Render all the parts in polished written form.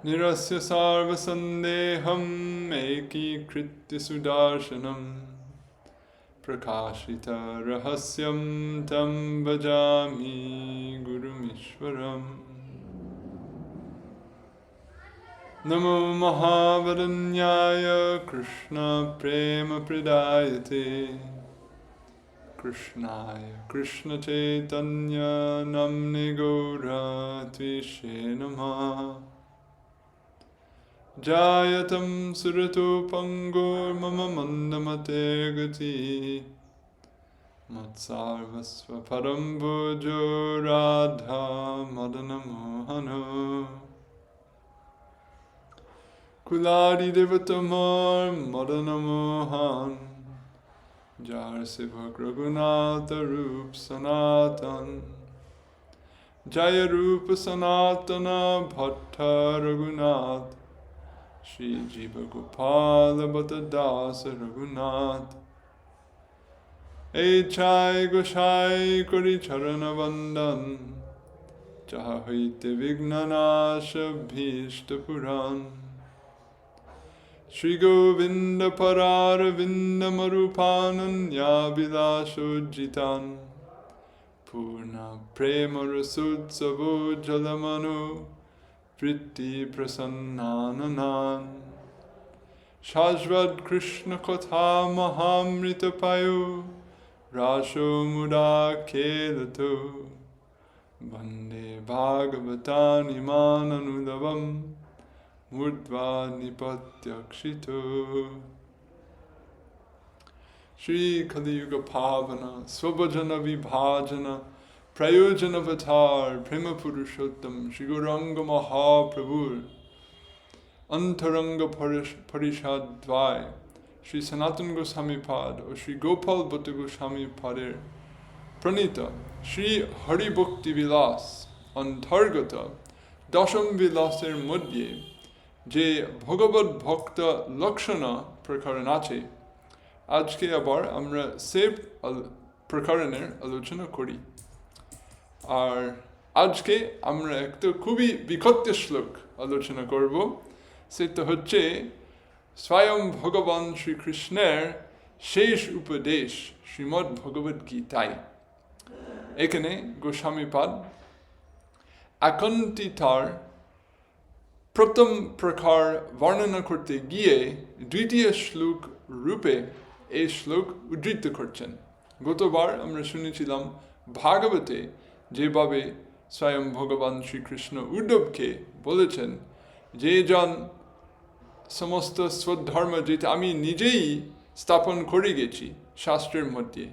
Nirasya sarva sandeham ekikritya sudarshanam prakashita rahasyam tam bhajami gurumishwaram. Namo Mahavaranyaya Krishna Prema Pradayate Krishnaya Krishna Chaitanya Namne Gaura Tvishe Namaha Jayatam Surato Pangur Mama Mandamate Gati Matsarvasva Parambujo Radha Madana Mohano Kulari Devatamar Madana Mohan Jar Sivak Raghunatha Rup Sanatan Jaya Rupa Sanatana Bhatta Raghunath Shri Jiva Gopala Bhatta Dasa Raghunath Echai Goshai Kori Charana Vandan Jaha Haite Vignanasha Bhishta Puran Shri Govinda Pararavinda Marupananya Vilashojitan Purna Prema Rasutsavo Jalamanu Priti Prasannananan Shajvad Krishna Katha Mahamrita Payo Rasho Muda Kelato Bande Bhagavatan Iman Murdva Nipatyakshito Shri Kali Yuga Pavana Svabhajana Vibhajana Prayojana Vatar Prema Purushottam Shri Gauranga Mahaprabhu Antaranga Parishad Dvai Shri Sanatan Goswami Pad or Shri Gopal Bhatta Goswami Padir Pranita Shri Hari Bhakti Vilas Antargata Dasham Vilaser Mudye যে ভগবত ভক্ত লক্ষণা প্রকরণ আছে আজকে আবার আমরা সেই প্রকরণের আলোচনা করি আর আজকে আমরা একটা খুবই বিখ্যাত শ্লোক আলোচনা করব সেটা হচ্ছে স্বয়ং ভগবান শ্রীকৃষ্ণের শেষ উপদেশ শ্রীমদ্ ভগবদ গীতায় এখানে গোস্বামীপাদ আকন্তিতার প্রথম প্রকার বর্ণনা করতে গিয়ে দ্বিতীয় শ্লোক রূপে এই শ্লোক উদ্ধৃত করছেন গতবার আমরা শুনেছিলাম ভাগবতে যেভাবে স্বয়ং ভগবান শ্রীকৃষ্ণ উদ্ধবকে বলেছেন যে জন সমস্ত স্বধর্ম যেটা আমি নিজেই স্থাপন করে গেছি শাস্ত্রের মধ্যে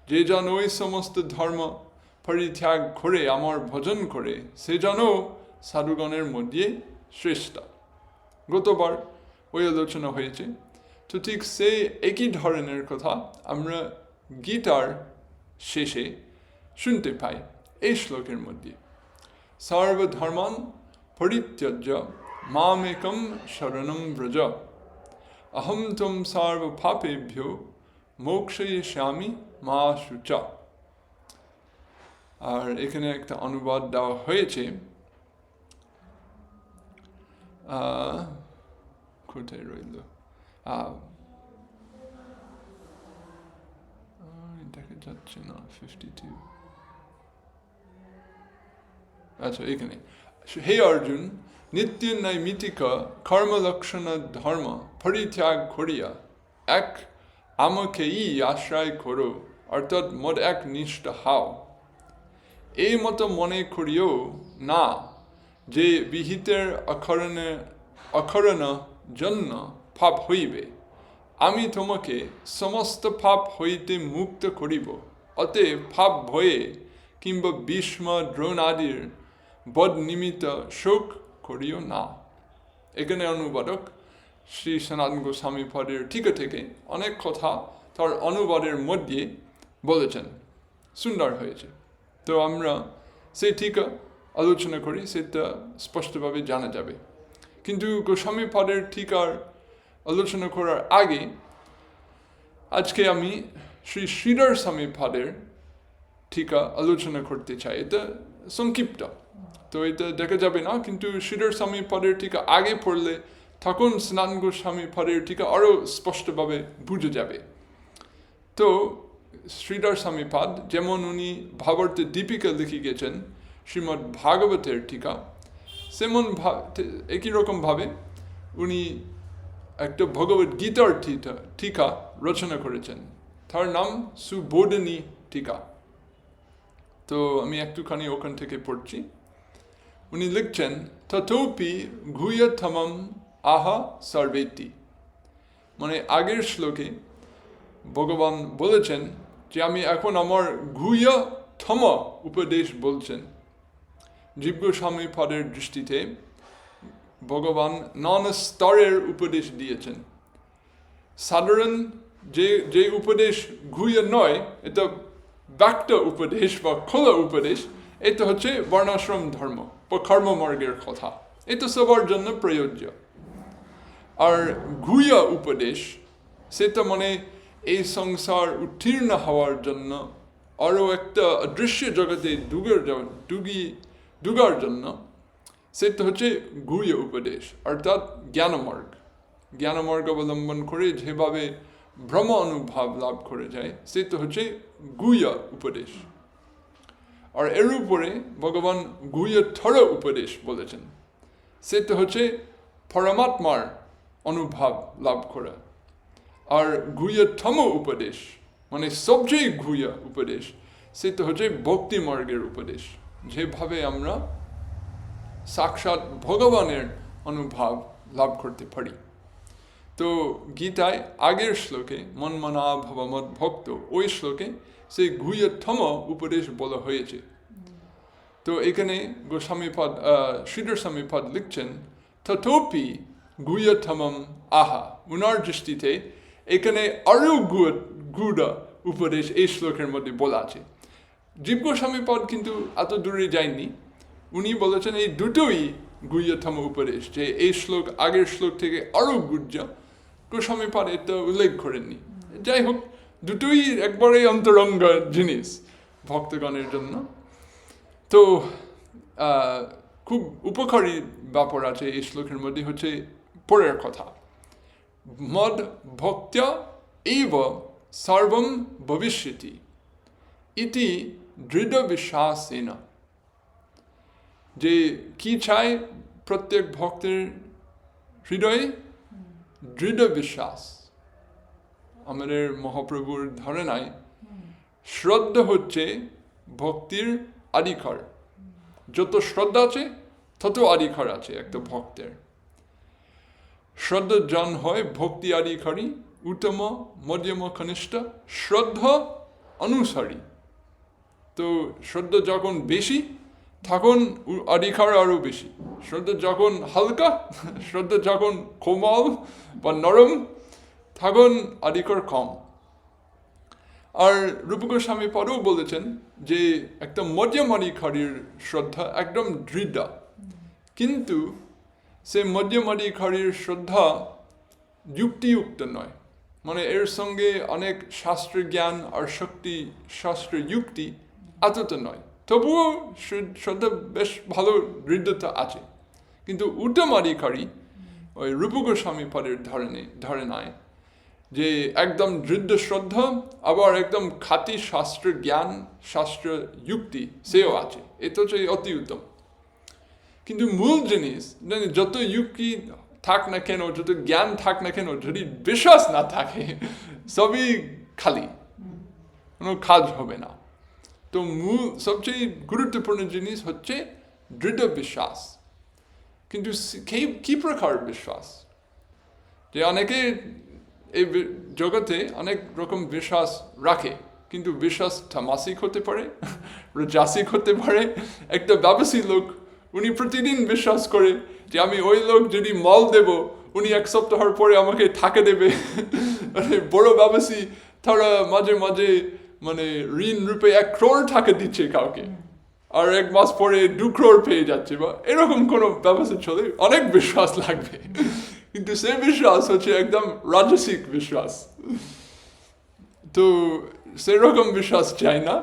যে জন ওই সমস্ত ধর্ম পরিত্যাগ করে আমার ভজন করে সে যেনও সাধুগণের মধ্যে শ্রেষ্ঠ গতবার ওই আলোচনা হয়েছে তো ঠিক সেই একই ধরনের কথা আমরা গীতার শেষে শুনতে পাই এই শ্লোকের মধ্যে সর্বধর্মান পরিত্যজ্য মামেকম শরণম ব্রজ অহম ত্বম সর্বপাপেভ্যো মোক্ষয়িষ্যামি মা শুচা আর এখানে একটা অনুবাদ দেওয়া হয়েছে কোথায় রইল দেখা যাচ্ছে না 52 আচ্ছা এখানে হে অর্জুন নিত্য নৈমিত্তিক কর্মলক্ষণ ধর্ম পরিত্যাগ করিয়া এক আমাকেই আশ্রয় করো অর্থাৎ মোর এক নিষ্ঠ হাও এই মতো মনে করিও না যে বিহিতের অকারণ জন্য পাপ হইবে আমি তোমাকে সমস্ত পাপ হইতে মুক্ত করিব অতএব পাপ ভয়ে কিংবা ভীষ্ম দ্রোণ আদির বদ নিমিত্ত শোক করিও না এখানে অনুবাদক শ্রী সনাতন গোস্বামী পদের টিকা থেকে অনেক কথা তার অনুবাদের মধ্যে বলেছেন সুন্দর হয়েছে তো আমরা সেই টিকা আলোচনা করি সেটা স্পষ্টভাবে জানা যাবে কিন্তু গোস্বামী পদের টিকার আলোচনা করার আগে আজকে আমি শ্রী শ্রীধর স্বামী পদের টিকা আলোচনা করতে চাই এটা সংক্ষিপ্ত, তো এটা দেখা যাবে না, কিন্তু শ্রীধর স্বামী পদের টিকা আগে পড়লে তখন স্নান গোস্বামী পদের টিকা আরও স্পষ্টভাবে বুঝে যাবে। তো শ্রীধর স্বামী পাদ যেমন উনি ভাগবতের দীপিকা লিখে গেছেন শ্রীমদ্ ভাগবতের টিকা, সেমন একই রকমভাবে উনি একটা ভগবত গীতার টিকা রচনা করেছেন, তার নাম সুবোধনী টিকা। তো আমি একটুখানি ওখান থেকে পড়ছি। উনি লিখছেন, তথোপি গুহ্যতমম আহা সর্বেতি, মানে আগের শ্লোকে ভগবান বলেছেন যে আমি এখন আমার গুহ্যতম উপদেশ বলছেন। জীব গোস্বামী পদের দৃষ্টিতে ভগবান নানা স্তরের উপদেশ দিয়েছেন। সাধারণ যে উপদেশ গুহ্য নয়, এটা ব্যক্ত উপদেশ বা খোলা উপদেশ, এটা হচ্ছে বর্ণাশ্রম ধর্ম বা কর্মমার্গের কথা, এটা সবার জন্য প্রযোজ্য। আর গুহ্য উপদেশ সেটা মানে এই সংসার উত্তীর্ণ হওয়ার জন্য আরও একটা অদৃশ্য জগতে ডুগার জন্য, সেটা হচ্ছে গুহ্য উপদেশ, অর্থাৎ জ্ঞানমার্গ অবলম্বন করে যেভাবে ব্রহ্ম অনুভব লাভ করে যায়, সেটা হচ্ছে গুহ্য উপদেশ। আর এর উপরে ভগবান গুহ্যতর উপদেশ বলেছেন, সেটা হচ্ছে পরমাত্মার অনুভব লাভ করা। আর গুহ্যতম উপদেশ মানে সবচেয়ে গুহ্য উপদেশ, সেটা হচ্ছে ভক্তি মার্গের উপদেশ, যেভাবে আমরা সাক্ষাৎ ভগবানের অনুভব লাভ করতে পারি। তো গীতায় আগের শ্লোকে মন্মনা ভব মদ ভক্ত, ওই শ্লোকে সেই গুহ্যতম উপদেশ বলা হয়েছে। তো এখানে শ্রীধর স্বামীপাদ লিখছেন, তথোপি গুহ্যতমম আহা, উনার দৃষ্টিতে এখানে আরও গূঢ় উপদেশ এই শ্লোকের মধ্যে বলা আছে। জীব গোস্বামীপাদ কিন্তু এত দূরে যায়নি, উনি বলেছেন এই দুটোই গুহ্যতম উপদেশ, যে এই শ্লোক আগের শ্লোক থেকে আরও গুহ্য। গোস্বামীপাদ এটা উল্লেখ করেননি। যাই হোক, দুটোই একবারে অন্তরঙ্গ জিনিস ভক্তগণের জন্য। তো খুব উপকারী ব্যাপার আছে এই শ্লোকের মধ্যে, হচ্ছে পরের কথা, মদ ভক্ত্য এব সর্বম ভবিষ্যতি ইতি দৃঢ় বিশ্বাসেন। যে কি চাই প্রত্যেক ভক্তের হৃদয়ে? দৃঢ় বিশ্বাস। আমাদের মহাপ্রভুর ধারণায় শ্রদ্ধা হচ্ছে ভক্তির আদিকার। যত শ্রদ্ধা আছে তত আদিকার আছে একটা ভক্তের। শ্রদ্ধা জন হয় ভক্তি আদিকারী, উত্তম মধ্যম কনিষ্ঠ শ্রদ্ধা অনুসারী। তো শ্রদ্ধা যখন বেশি তখন অধিকার আরও বেশি, শ্রদ্ধা যখন হালকা, শ্রদ্ধা যখন কোমল বা নরম, তখন অধিকার কম। আর রূপ গোস্বামী পরেও বলেছেন যে একটা মধ্যম অধিকারীর শ্রদ্ধা একদম দৃঢ়, কিন্তু সে মধ্যম অধিকারীর শ্রদ্ধা যুক্তিযুক্ত নয়, মানে এর সঙ্গে অনেক শাস্ত্র জ্ঞান আর শক্তি শাস্ত্র যুক্তি এতটা নয়, তবুও শ্রদ্ধা বেশ ভালো দৃঢ়তা আছে। কিন্তু উত্তম অধিকারী ওই রূপ গোস্বামী পদের ধারণায় যে একদম দৃঢ় শ্রদ্ধা, আবার একদম খাঁটি শাস্ত্র জ্ঞান শাস্ত্র যুক্তি সেও আছে, এটা হচ্ছে অতি উত্তম। কিন্তু মূল জিনিস, যত যুক্তি থাক না কেন, যত জ্ঞান থাক না কেন, যদি বিশ্বাস না থাকে সবই খালি, কোনো কাজ হবে না। তো মূল সবচেয়ে গুরুত্বপূর্ণ জিনিস হচ্ছে দৃঢ় বিশ্বাস। কিন্তু কি প্রকার বিশ্বাস? যে অনেকে এই জগতে অনেক রকম বিশ্বাস রাখে, কিন্তু বিশ্বাস তামাসিক হতে পারে, রাজসিক হতে পারে। একটা ব্যবসায়ী লোক, উনি প্রতিদিন বিশ্বাস করে যে আমি ওই লোক যদি মাল দেব, উনি এক সপ্তাহের পরে আমাকে টাকা দেবে। বড় ব্যবসায়ী তারা মাঝে মাঝে মানে ঋণ রূপে 1 crore টাকা দিচ্ছে কাউকে, আর 1 মাস পরে 2 crore পেয়ে যাচ্ছে, বা এরকম কোনো ব্যবস্থা চলে, অনেক বিশ্বাস লাগবে। কিন্তু সে বিশ্বাস হচ্ছে একদম রাজসিক বিশ্বাস। তো সেরকম বিশ্বাস চাই না,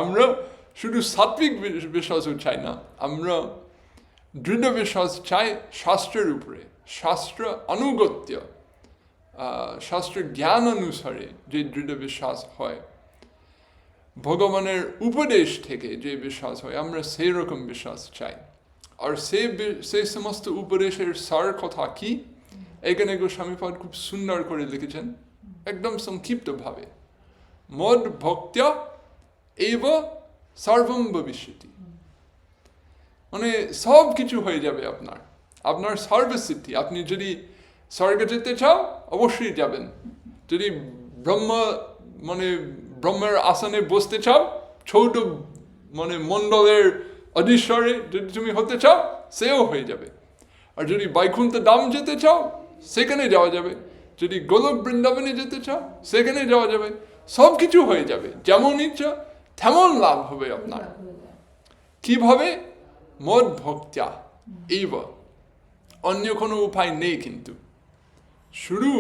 আমরা শুধু সাত্বিক বিশ্বাসও চাই না, আমরা দৃঢ় বিশ্বাস চাই শাস্ত্রের উপরে, শাস্ত্র আনুগত্য, শাস্ত্র জ্ঞান অনুসারে যে দৃঢ় বিশ্বাস হয়, ভগবানের উপদেশ থেকে যে বিশ্বাস হয়, আমরা সেই রকম বিশ্বাস চাই। আর সেই সমস্ত উপদেশের সার কথা কি, এখানে গোস্বামীপাদ খুব সুন্দর করে লিখেছেন, একদম সংক্ষিপ্তভাবে। মদ ভক্ত্য এব সর্বম ভবিষ্যতি, মানে সব কিছু হয়ে যাবে আপনার সর্বসিদ্ধি। আপনি যদি স্বর্গে যেতে চাও অবশ্যই যাবেন, যদি ব্রহ্মের আসনে বসতে চাও, ছোট মণ্ডলের অধীশ্বরে যদি তুমি হতে চাও, সেও হয়ে যাবে। আর যদি বৈকুণ্ঠ ধাম যেতে চাও সেখানে যাওয়া যাবে, যদি গোলক বৃন্দাবনে যেতে চাও সেখানে যাওয়া যাবে, সব কিছু হয়ে যাবে। যেমন ইচ্ছা তেমন লাভ হবে আপনার। কিভাবে? মদ ভক্ত্যা এইব, অন্য কোনো উপায় নেই। কিন্তু শুধু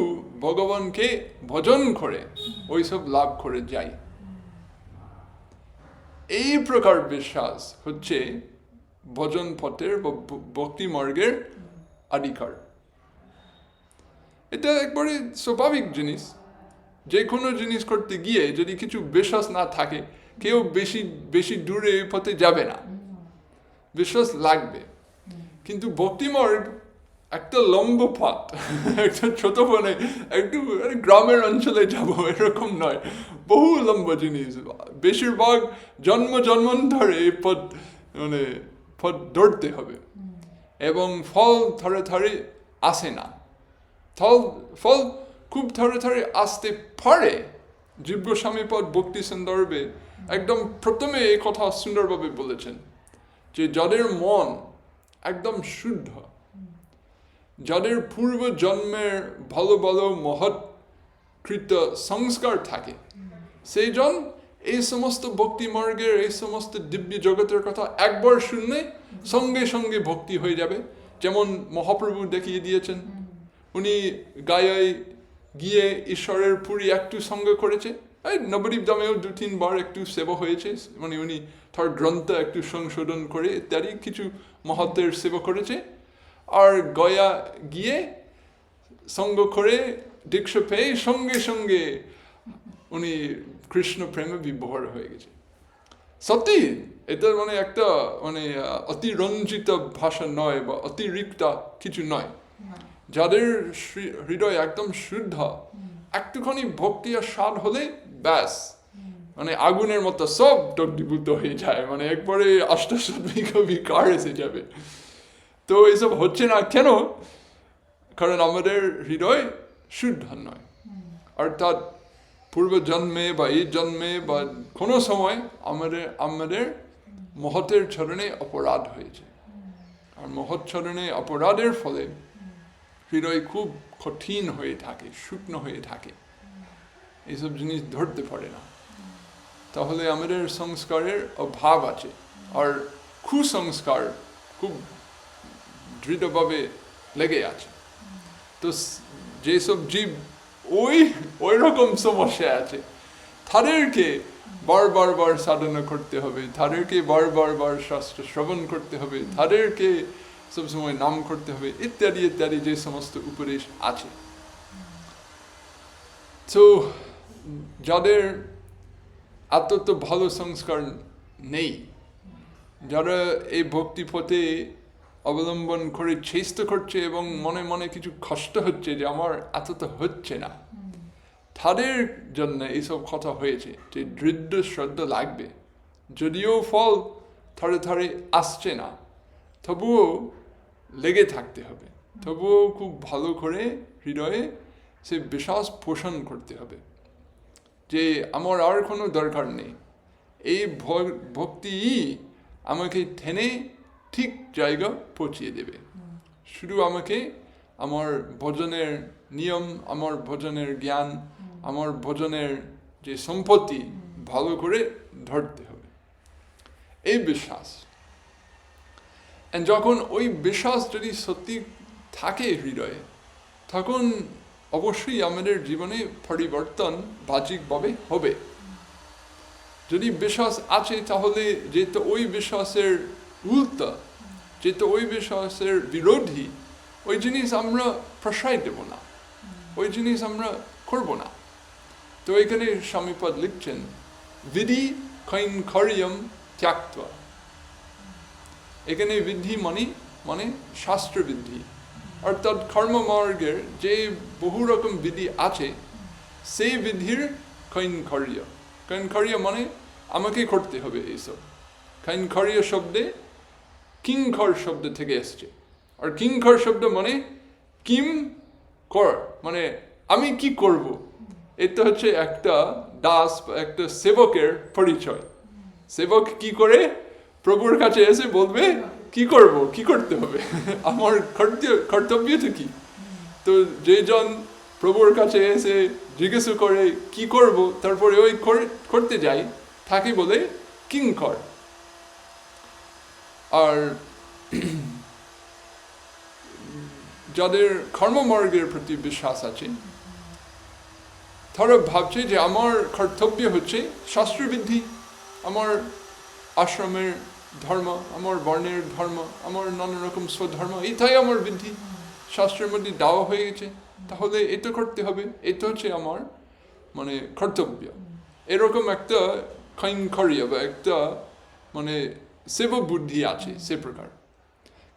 ভগবানকে ভজন করে ওইসব লাভ করে যাই। এই প্রকার বিশ্বাস হচ্ছে ভজন পথের বা ভক্তি মার্গের অধিকার। এটা একবারে স্বাভাবিক জিনিস। যে কোনো জিনিস করতে গিয়ে যদি কিছু বিশ্বাস না থাকে, কেউ বেশি দূরে পথে যাবে না, বিশ্বাস লাগবে। কিন্তু ভক্তি মার্গ একটা লম্বা পথ, একটা ছোট একটু গ্রামের অঞ্চলে যাব এরকম নয়, বহু লম্বা জিনিস। বেশিরভাগ জন্মান্তরে এই পথ ধরতে হবে, এবং ফল ধরে ধরে আসে না। ফল খুব ধরে ধরে আসতে পারে। জীব গোস্বামীপাদ ভক্তি সন্দর্ভে একদম প্রথমে এই কথা সুন্দরভাবে বলেছেন যে যাদের মন একদম শুদ্ধ, যাদের পূর্ব জন্মের ভালো ভালো মহৎকৃত সংস্কার থাকে, সেই জন এই সমস্ত ভক্তি মার্গের, এই সমস্ত দিব্য জগতের কথা একবার শুনলে সঙ্গে সঙ্গে ভক্তি হয়ে যাবে। যেমন মহাপ্রভু দেখিয়ে দিয়েছেন, উনি গায়ে গিয়ে ঈশ্বরের পুরী একটু সঙ্গ করেছে, নবদ্বীপ ধামেও 2-3 বার একটু সেবা হয়েছে, উনি তার গ্রন্থ একটু সংশোধন করে ইত্যাদি কিছু মহত্বের সেবা করেছে। আর গয়া গিয়ে সঙ্গ করে দীক্ষা পেয়ে সঙ্গে সঙ্গে উনি কৃষ্ণ প্রেমে বিভোর হয়ে গেছে। সত্যি এটা একটা অতিরঞ্জিত ভাষা নয় বা অতিরিক্ত কিছু নয়। যাদের হৃদয় একদম শুদ্ধ, একটুখানি ভক্তি আর স্বাদ হলে ব্যাস আগুনের মতো সব দগ্ধীভূত হয়ে যায়, একবারে অষ্টসদ্ভিক বিকার এসে যাবে। তো এসব হচ্ছে না কেন? কারণ আমাদের হৃদয় শুদ্ধ নয়। অর্থাৎ পূর্বজন্মে বা এই জন্মে বা কোনো সময় আমাদের মহতের চরণে অপরাধ হয়েছে। আর মহৎ চরণে অপরাধের ফলে হৃদয় খুব কঠিন হয়ে থাকে, শুকনো হয়ে থাকে, এইসব জিনিস ধরতে পারে না। তাহলে আমাদের সংস্কারের অভাব আছে। আর কুসংস্কার খুব দৃঢ়ভাবে লেগে আছে। তো যেসব জীব ওই রকম সমস্যা আছে, তাদেরকে বার সাধনা করতে হবে, তাদেরকে বার শাস্ত্র শ্রবণ করতে হবে, তাদেরকে সবসময় নাম করতে হবে, ইত্যাদি ইত্যাদি যে সমস্ত উপদেশ আছে। তো যাদের এত ভালো সংস্কার নেই, যারা এই ভক্তি পথে অবলম্বন করে চেষ্টা করছে এবং মনে মনে কিছু কষ্ট হচ্ছে যে আমার এতটা হচ্ছে না, তাদের জন্য এইসব কথা হয়েছে যে দৃঢ় শ্রদ্ধা লাগবে। যদিও ফল ধরে ধরে আসছে না, তবুও লেগে থাকতে হবে, তবুও খুব ভালো করে হৃদয়ে সে বিশ্বাস পোষণ করতে হবে যে আমার আর কোনো দরকার নেই, এই ভক্তিই আমাকে টেনে ঠিক জায়গা পৌঁছিয়ে দেবে। শুধু আমাকে আমার ভজনের নিয়ম, আমার ভজনের জ্ঞান, আমার ভজনের যে সম্পত্তি ভালো করে ধরতে হবে, এই বিশ্বাস। যখন ওই বিশ্বাস যদি সত্যি থাকে হৃদয়ে, তখন অবশ্যই আমাদের জীবনে পরিবর্তন বাহ্যিকভাবে হবে। যদি বিশ্বাস আছে তাহলে যেটা ওই বিশ্বাসের উল্টা, যেটা ওই বিশ্বাসের বিরোধী, ওই জিনিস আমরা প্রশ্রয় দেব না, ওই জিনিস আমরা করব না। তো এখানে স্বামীপদ লিখছেন বিধি কৈঙ্কর্যম ত্যাক্ত্বা। এখানে বিধি মানে শাস্ত্র বিধি, অর্থাৎ কর্মমার্গের যে বহু রকম বিধি আছে সেই বিধির কৈঙ্কর্য। কৈঙ্কর্য মানে আমাকে করতে হবে এইসব। কৈঙ্কর্য শব্দে কিঙ্কর শব্দ থেকে এসছে, আর কিঙ্কর শব্দ মানে কিম কর, মানে আমি কি করব। এটা হচ্ছে একটা দাস, একটা সেবকের পরিচয়। সেবক কি করে প্রভুর কাছে এসে বলবে কি করব, কি করতে হবে, আমার কর্তব্য তো কি। তো যেজন প্রভুর কাছে এসে জিজ্ঞেস করে কি করব, তারপরে ওই করতে যাই, তাকে বলে কিঙ্কর। আর যাদের কর্মমার্গের প্রতি বিশ্বাস আছে তারা ভাবছে যে আমার কর্তব্য হচ্ছে শাস্ত্রবিধি, আমার আশ্রমের ধর্ম, আমার বর্ণের ধর্ম, আমার নানা রকম স্বধর্ম, এটাই আমার বিধি, শাস্ত্রের মধ্যে দেওয়া হয়ে গেছে, তাহলে এটা করতে হবে, এটা হচ্ছে আমার মানে কর্তব্য। এরকম একটা কৈঙ্কর্য বা একটা মানে সেবা বুদ্ধি আছে সে প্রকার।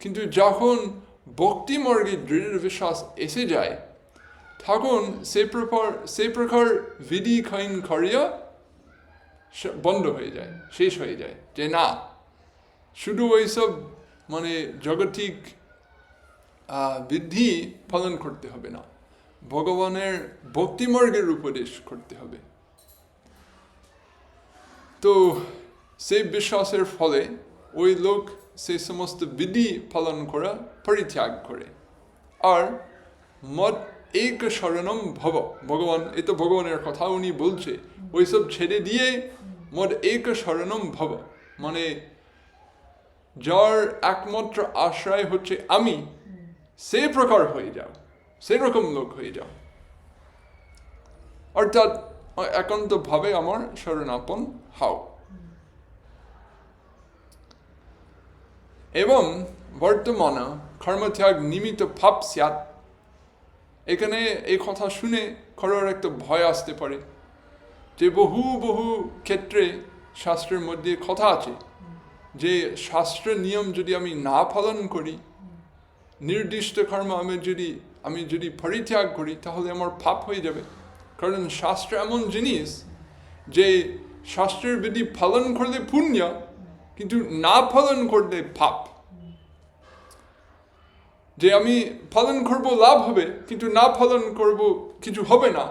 কিন্তু যখন ভক্তি মার্গে দৃঢ় বিশ্বাস এসে যায় তখন সে প্রকার বিধি কৈঙ্কর্য বন্ধ হয়ে যায়, শেষ হয়ে যায়, যে না শুধু ওইসব মানে জগতিক বিধি পালন করতে হবে না, ভগবানের ভক্তিমার্গের উপদেশ করতে হবে। তো সেই বিশ্বাসের ফলে ওই লোক সেই সমস্ত বিধি পালন করা পরিত্যাগ করে, আর মদ এক শরণম ভব, ভগবান, এ তো ভগবানের কথা উনি বলছে, ওইসব ছেড়ে দিয়ে মদ এক শরণম ভব মানে যার একমাত্র আশ্রয় হচ্ছে আমি, সে প্রকার হয়ে যাও, সেরকম লোক হয়ে যাও, অর্থাৎ একান্তভাবে আমার শরণাপন্ন হও। এবং বর্তমানে কর্মত্যাগ নিমিত্ত পাপ স্যাৎ, এখানে এই কথা শুনে কারোর একটা ভয় আসতে পারে যে বহু ক্ষেত্রে শাস্ত্রের মধ্যে কথা আছে যে শাস্ত্রের নিয়ম যদি আমি না পালন করি, নির্দিষ্ট কর্ম আমি যদি পরিত্যাগ করি তাহলে আমার পাপ হয়ে যাবে। কারণ শাস্ত্র এমন জিনিস যে শাস্ত্রের বিধি পালন করলে পুণ্য, কিন্তু না পালন করলে পাপ। যে আমি পালন করব লাভ হবে, কিন্তু না পালন করব কিছু হবে না,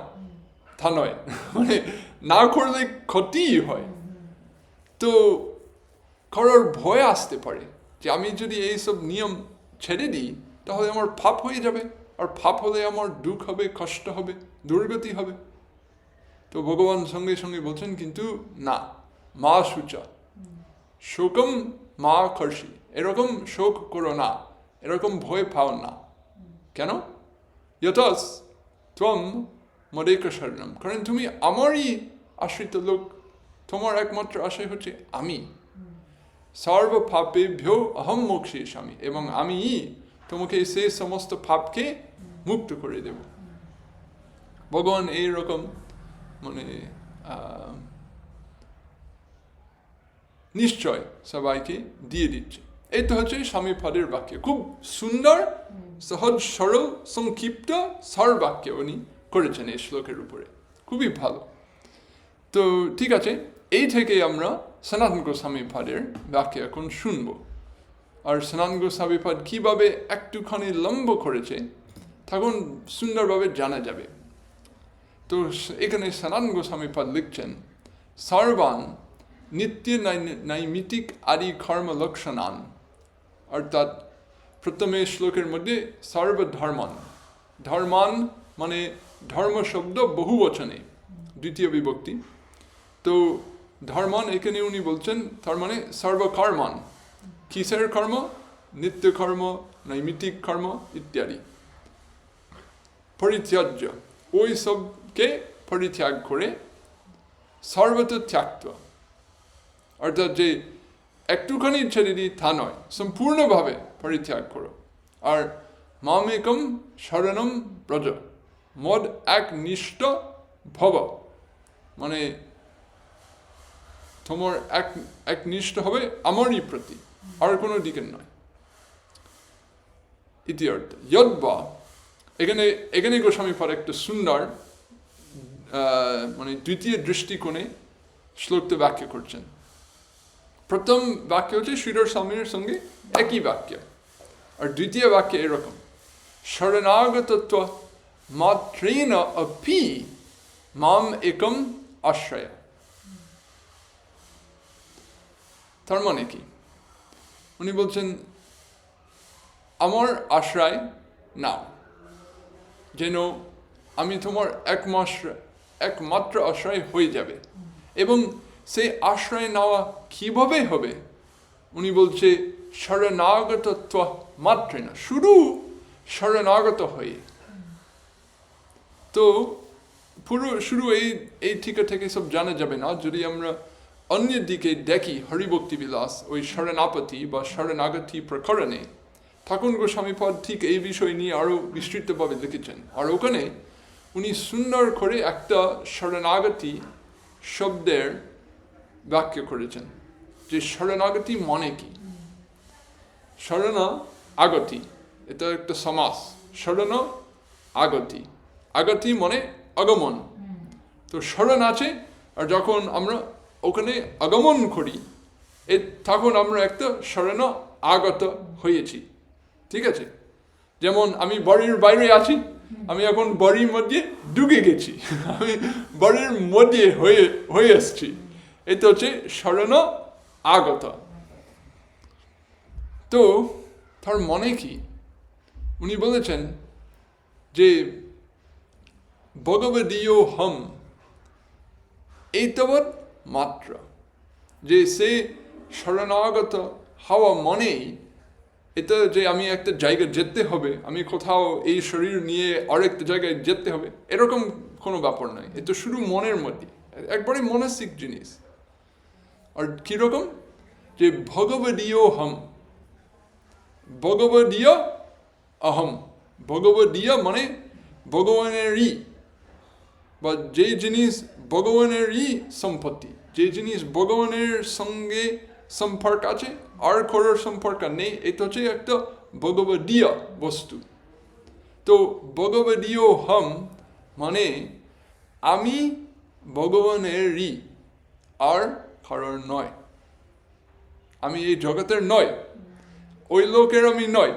তা নয়, মানে না করলে ক্ষতিই হয়। তো কারোর ভয় আসতে পারে যে আমি যদি এইসব নিয়ম ছেড়ে দিই তাহলে আমার পাপ হয়ে যাবে, আর পাপ হলে আমার দুঃখ হবে, কষ্ট হবে, দুর্গতি হবে। তো ভগবান সঙ্গে সঙ্গে বলছেন কিন্তু না, মা শুচা শোকম মা কর্ষি, এরকম শোক করো না, এরকম ভয় পাও না। কেন? যতস ত্বম মদেক শরণম, কারণ তুমি আমারই আশ্রিত লোক, তোমার একমাত্র আশ্রয় হচ্ছে আমি। সর্ব পাপেভ্যো অহম মোক্ষয়িষ্যামি, এবং আমি তোমাকে সেই সমস্ত পাপকে মুক্ত করে দেব। ভগবান এইরকম মানে নিশ্চয় সবাইকে দিয়ে দিচ্ছে। এই তো হচ্ছে স্বামীপদের বাক্য, খুব সুন্দর, সহজ সরল সংক্ষিপ্ত সর বাক্য উনি করেছেন এই শ্লোকের উপরে, খুবই ভালো। তো ঠিক আছে, এই থেকে আমরা সনাতন গোস্বামীপদের বাক্য এখন শুনব। আর সনাতন গোস্বামীপদ কীভাবে একটুখানি লম্ব করেছে তখন সুন্দরভাবে জানা যাবে। তো এখানে সনাতন গোস্বামীপদ লিখছেন সর্বান নিত্য নৈমিত্তিক আদি কর্ম লক্ষণান, অর্থাৎ প্রথমে শ্লোকের মধ্যে সর্বধর্মান, ধর্মান মানে ধর্ম শব্দ বহু বচনে, দ্বিতীয় বিভক্তি। তো ধর্মান এখানে উনি বলছেন তার মানে সর্বকর্মান, কিসের কর্ম? নিত্য কর্ম, নৈমিত্তিক কর্ম ইত্যাদি। পরিত্যাজ্য, ওই সবকে পরিত্যাগ করে সর্বত ত্যাক্ত, অর্থাৎ যে একটুখানি ছেড়ে দিই তা নয়, সম্পূর্ণভাবে পরিত্যাগ করো। আর মামেকম শরণম ব্রজ, মদ একনিষ্ঠ ভব, মানে তোমার একনিষ্ঠ হবে আমারই প্রতি, আর কোনো দিকের নয়। ইতি অর্থ যদ্বা, এখানে গোস্বামীপাদ একটা সুন্দর মানে দ্বিতীয় দৃষ্টিকোণে শ্লোকটা ব্যাখ্যা করছেন। প্রথম বাক্য হচ্ছে শ্রীধর স্বামীর সঙ্গে একই বাক্য, আর দ্বিতীয় বাক্য এরকম, শরণাগতত্ব মাত্রেণ অপি মাম একম আশ্রয়। তার মানে কি? উনি বলছেন আমার আশ্রয় নাও, যেন আমি তোমার একমাত্র আশ্রয় হয়ে যাবে। এবং সেই আশ্রয় নেওয়া কিভাবে হবে? উনি বলছে শরণাগতত্ব মাত্রেণ, শুধু শরণাগত হয়ে। তো শুরু এই টিকা থেকে সব জানা যাবে না, যদি আমরা অন্য দিকে দেখি হরিভক্তি বিলাস ওই শরণাপতি বা শরণাগতি প্রকরণে, ঠাকুর গোস্বামীপাদ ঠিক এই বিষয় নিয়ে আরো বিস্তৃতভাবে লিখেছেন। আর ওখানে উনি সুন্দর করে একটা শরণাগতি শব্দের ব্যাখ্যা করেছেন, যে শরণাগতি মানে কি। শরণাগতি এটা একটা সমাস, শরণ আগতি, আগতি মানে আগমন। তো শরণ আছে, আর যখন আমরা ওখানে আগমন করি তখন আমরা একটা শরণ আগত হয়েছি, ঠিক আছে? যেমন আমি বাড়ির বাইরে আছি, আমি এখন বাড়ির মধ্যে ঢুকে গেছি, আমি বাড়ির মধ্যে হয়ে এসছি, এটা হচ্ছে শরণ আগত। তো তার মানে কি? উনি বলেছেন যে ভগবদীয় হম এইতবৎ মাত্র, যে সে শরণাগত হওয়া মনেই এটা যে আমি একটা জায়গায় যেতে হবে, আমি কোথাও এই শরীর নিয়ে আরেকটা জায়গায় যেতে হবে, এরকম কোনো ব্যাপার নাই। এটা শুধু মনের মধ্যে, একবারে মানসিক জিনিস। আর কিরকম? যে ভগবদীয় হম, ভগবদীয় অহম। ভগবদীয় মানে ভগবানেরই, বা যে জিনিস ভগবানেরই সম্পত্তি, যে জিনিস ভগবানের সঙ্গে সম্পর্ক আছে আর কারোর সম্পর্ক নেই, এটা হচ্ছে একটা ভগবদীয় বস্তু। তো ভগবদীয় হম মানে আমি ভগবানেরই, আর কারোর নয়। আমি এই জগতের নয়, ওই লোকের আমি নয়।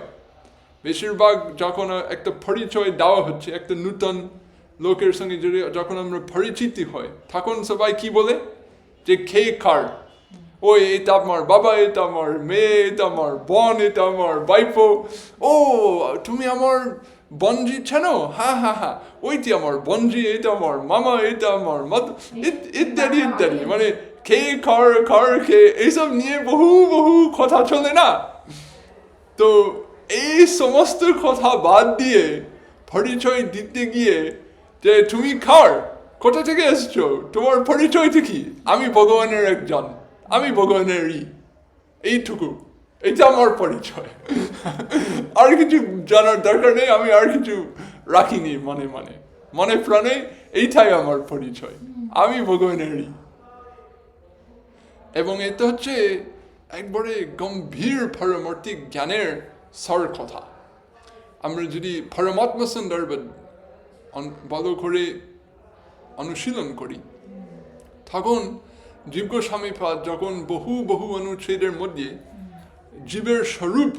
বেশিরভাগ যখন একটা পরিচয় দেওয়া হচ্ছে, একটা নূতন লোকের সঙ্গে যখন আমরা পরিচিতি হয়, তখন সবাই কি বলে? যে কে কার, ওই এটা আমার বাবা, এটা আমার মেয়ে, এটা আমার বোন, এটা আমার ভাইপো। ও তুমি আমার বনজি চেনো? হ্যাঁ হ্যাঁ হ্যাঁ, ওইটি আমার বনজি, এটা আমার মামা, এটা আমার ইত্যাদি ইত্যাদি। মানে কে কার কে, এইসব নিয়ে বহু বহু কথা চলে না? তো এই সমস্ত কথা বাদ দিয়ে পরিচয় দিতে গিয়ে, যে তুমি কার, কোথা থেকে এসছো, তোমার পরিচয়টা কি? আমি ভগবানের একজন, আমি ভগবানেরই, এইটুকু, এটা আমার পরিচয়। আর কিছু জানার দরকার নেই, আমি আর কিছু রাখিনি মনে প্রাণে, এইটাই আমার পরিচয়, আমি ভগবানেরই। এবং এটা হচ্ছে একবারে গম্ভীর পারমার্থিক জ্ঞানের সার কথা। আমরা যদি পরমাত্মা সন্দর্ভে ভালো করে অনুশীলন করি, তখন জীব গোস্বামীপাদ যখন বহু বহু অনুচ্ছেদের মধ্যে জীবের স্বরূপ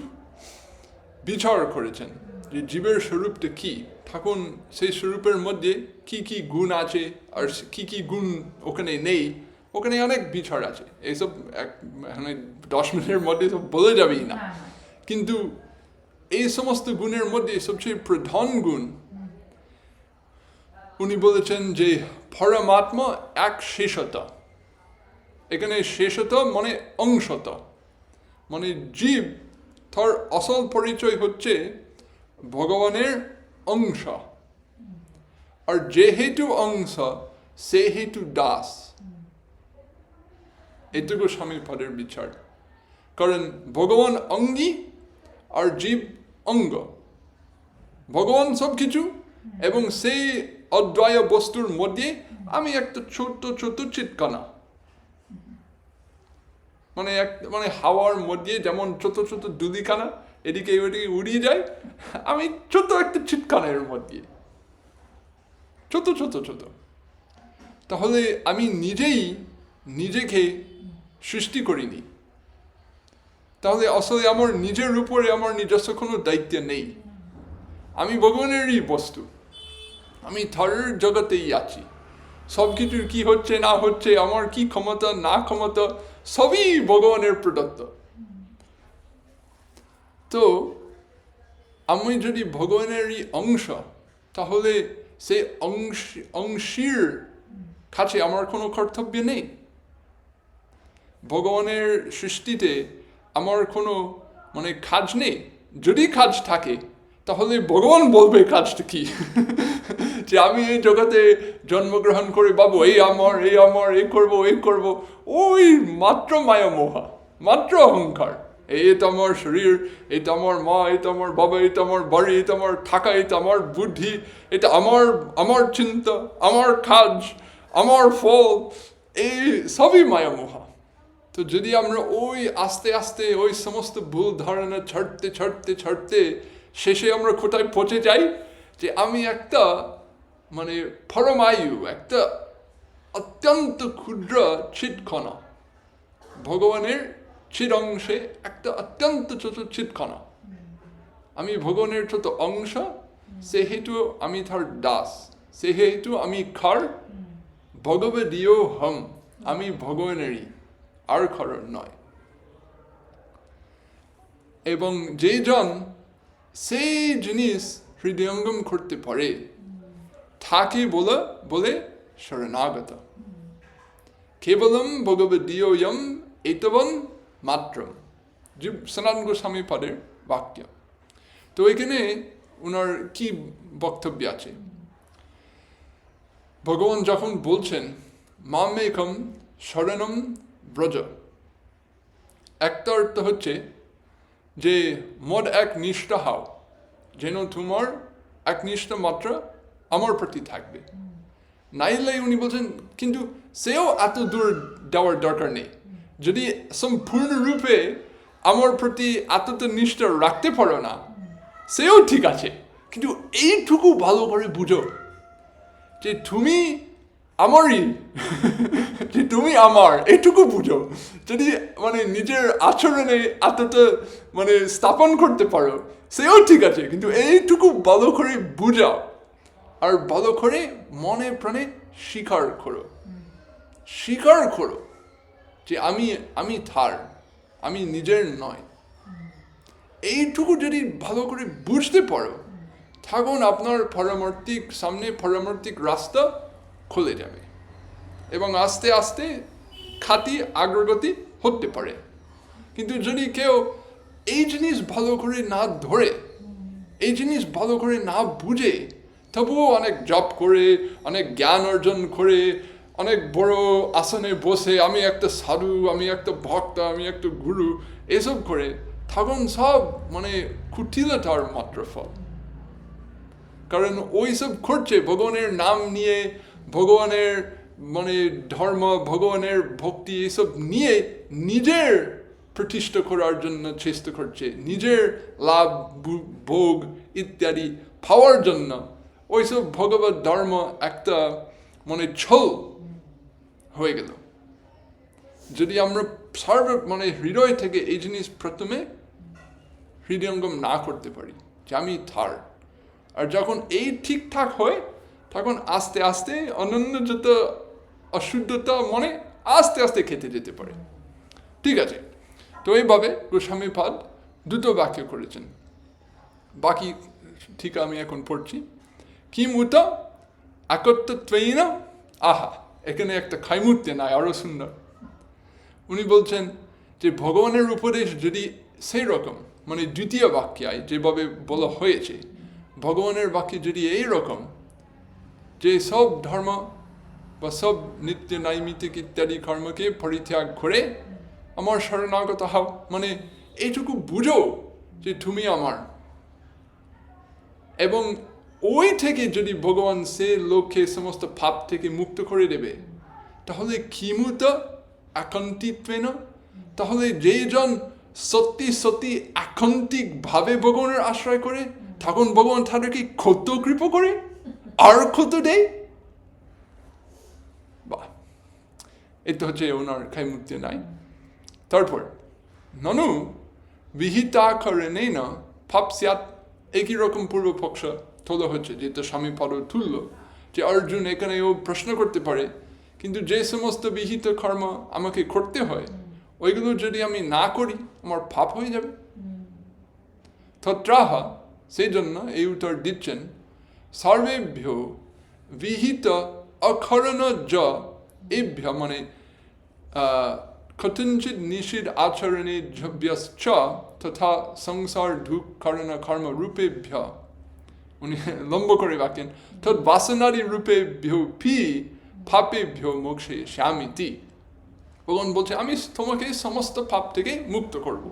বিচার করেছেন, যে জীবের স্বরূপটা কি, তখন সেই স্বরূপের মধ্যে কি কি গুণ আছে আর কি কি গুণ ওখানে নেই, ওখানে অনেক বিচার আছে। এইসব মানে 10 মিনিটের মধ্যে তো বলে যাবেই না। কিন্তু এই সমস্ত গুণের মধ্যে সবচেয়ে প্রধান গুণ উনি বলেছেন যে পরমাত্মা এক শেষতা। এখানে শেষতা মানে অংশতা, মানে জীব তার আসল পরিচয় হচ্ছে ভগবানের অংশ, আর যেহেতু অংশ সেহেতু দাস। এটুকু স্বামীপাদের বিচার। কারণ ভগবান অঙ্গী আর জীব অঙ্গ। ভগবান সব কিছু, এবং সেই অদ্বয় বস্তুর মধ্যে আমি একটা ছোট ছোট চিৎকানা, মানে হাওয়ার মধ্যে যেমন ছোট ছোট দুলিখানা এদিকে ওদিকে উড়িয়ে যায়, আমি ছোট একটা চিৎকানের মধ্যে, ছোট ছোট ছোট। তাহলে আমি নিজেই নিজেকে সৃষ্টি করিনি, তাহলে আসলে আমার নিজের উপরে আমার নিজস্ব কোনো দায়িত্ব নেই। আমি ভগবানেরই বস্তু, আমি তার জগতেই আছি। সব কিছুর কি হচ্ছে না হচ্ছে, আমার কি ক্ষমতা না ক্ষমতা, সবই ভগবানের প্রদত্ত। তো আমি যদি ভগবানেরই অংশ, তাহলে সেই অংশীর কাছে আমার কোনো কর্তব্য নেই। ভগবানের সৃষ্টিতে আমার কোনো কাজ নেই। যদি কাজ থাকে তাহলে ভগবান বলবে কাজটা কি। যে আমি এই জগতে জন্মগ্রহণ করে বাবু এই আমার এই করব, ওই মাত্র মায়া মোহা, মাত্র অহংকার। এই তো আমার শরীর, এটা আমার মা, এটা আমার বাবা, এটা আমার বাড়ি, এটা আমার থাকা, এটা আমার বুদ্ধি, এটা আমার চিন্তা, আমার কাজ, আমার ফল, এই সবই মায়া মোহা। তো যদি আমরা ওই আস্তে আস্তে ওই সমস্ত ভুল ধারণা ছাড়তে শেষে আমরা কোথায় পৌঁছে যাই, যে আমি একটা পরমায়ু, একটা অত্যন্ত ক্ষুদ্র চিৎকণা, ভগবানের চির অংশে একটা অত্যন্ত ছোট চিৎকণা। আমি ভগবানের ছোট অংশ, সেহেতু আমি তার দাস, সেহেতু আমি খার ভগবদীয় হম, আমি ভগবানেরই, আর কারণ নয়। এবং যে জন সেই জিনিস হৃদয়ঙ্গম করতে পারে তাকে বলে শরণাগত। কেবলম ভগবদীয়ম এতবন মাত্রম, সনাতন গোস্বামী পাদের বাক্য। তো এখানে ওনার কি বক্তব্য আছে? ভগবান যখন বলছেন মামেকম শরণম ব্রজ, একটা অর্থ হচ্ছে যে মোর এক নিষ্ঠা হও, যেন তোমার এক নিষ্ঠা মাত্র আমার প্রতি থাকবে। নাইলে উনি বলছেন কিন্তু সেও এত দূর দেওয়ার দরকার নেই। যদি সম্পূর্ণরূপে আমার প্রতি এতটা নিষ্ঠা রাখতে পারো না, সেও ঠিক আছে, কিন্তু এইটুকু ভালো করে বুঝো যে তুমি আমারই, যে তুমি আমার, এটুকু বুঝো। যদি নিজের আচরণে এতটা স্থাপন করতে পারো, সেও ঠিক আছে, কিন্তু এইটুকু ভালো করে বুঝাও, আর ভালো করে মনে প্রাণে স্বীকার করো যে আমি থার, আমি নিজের নয়। এইটুকু যদি ভালো করে বুঝতে পারো, তখন আপনার পারমার্থিক রাস্তা খুলে যাবে, এবং আস্তে আস্তে খাতি অগ্রগতি হতে পারে। কিন্তু যদি কেউ এই জিনিস ভালো করে না ধরে, এই জিনিস ভালো করে না বুঝে, তবুও অনেক জপ করে, অনেক জ্ঞান অর্জন করে, অনেক বড় আসনে বসে আমি একটা সাধু, আমি একটা ভক্ত, আমি একটা গুরু, এসব করে, তখন সব কুটিলতার মাত্র ফল। কারণ ওই সব করছে ভগবানের নাম নিয়ে, ভগবানের ধর্ম, ভগবানের ভক্তি, এসব নিয়ে নিজের প্রতিষ্ঠা করার জন্য চেষ্টা করছে, নিজের লাভ ভোগ ইত্যাদি পাওয়ার জন্য। ওইসব ভগবত ধর্ম একটা ছল হয়ে গেল। যদি আমরা হৃদয় থেকে এই জিনিস প্রথমে হৃদয়ঙ্গম না করতে পারি যে আমি থার, আর যখন এই ঠিকঠাক হয়, তখন আস্তে আস্তে অনন্য যত অশুদ্ধতা আস্তে আস্তে খেতে যেতে পারে। ঠিক আছে, তো এইভাবে গোস্বামীপাদ দুটো বাক্য করেছেন। বাকি ঠিক আমি এখন পড়ছি। কিম উত একত্বত্বেন আহা, এখানে একটা খাইমুত্তে নাই, আরো সুন্দর। উনি বলছেন যে ভগবানের উপদেশ যদি সেই রকম দ্বিতীয় বাক্যায় যেভাবে বলা হয়েছে, ভগবানের বাক্যে যদি এই রকম যে সব ধর্ম বা সব নিত্য নৈমিত্তিক ইত্যাদি কর্মকে পরিত্যাগ করে আমার শরণাগত হও, মানে এইটুকু বুঝো যে তুমি আমার। এবং ওই থেকে যদি ভগবান সে লোককে সমস্ত পাপ থেকে মুক্ত করে দেবে, তাহলে কিমুত আকন্তিত্বেন, তাহলে যেজন সত্যি সত্যি আকান্তিক ভাবে ভগবানের আশ্রয় করে, তখন ভগবান তাদেরকে কত কৃপা করে আর কত দেয়। বাহ, এটা হচ্ছে ওনার খাইমুক্তি নাই। তারপর ননু বিহিতাকরণে না পাপ স্যাৎ, একই রকম পূর্বপক্ষ তোলা হচ্ছে, যেটা স্বামী পদ তুলল, যে অর্জুন এখানে ও প্রশ্ন করতে পারে, কিন্তু যে সমস্ত বিহিত কর্ম আমাকে করতে হয় ওইগুলো যদি আমি না করি আমার পাপ হয়ে যাবে। তত্রাহ, সেই জন্য এই উত্তর দিচ্ছেন, সর্বেভ্য বিহিত অকরণ য এভ্য, মানে কথঞ্চিত নিষিদ্ধ আচরণে ব্যস্ত তথা সংসার দুঃখ করণ কর্ম রূপেভ্য, উনি লম্ব করে বাক্যেন, তৎ বাসনারি রূপেভ্য পি পাপেভ্য মোক্ষে স্যামিতি। ভগবান বলছে আমি তোমাকে সমস্ত পাপ থেকে মুক্ত করব।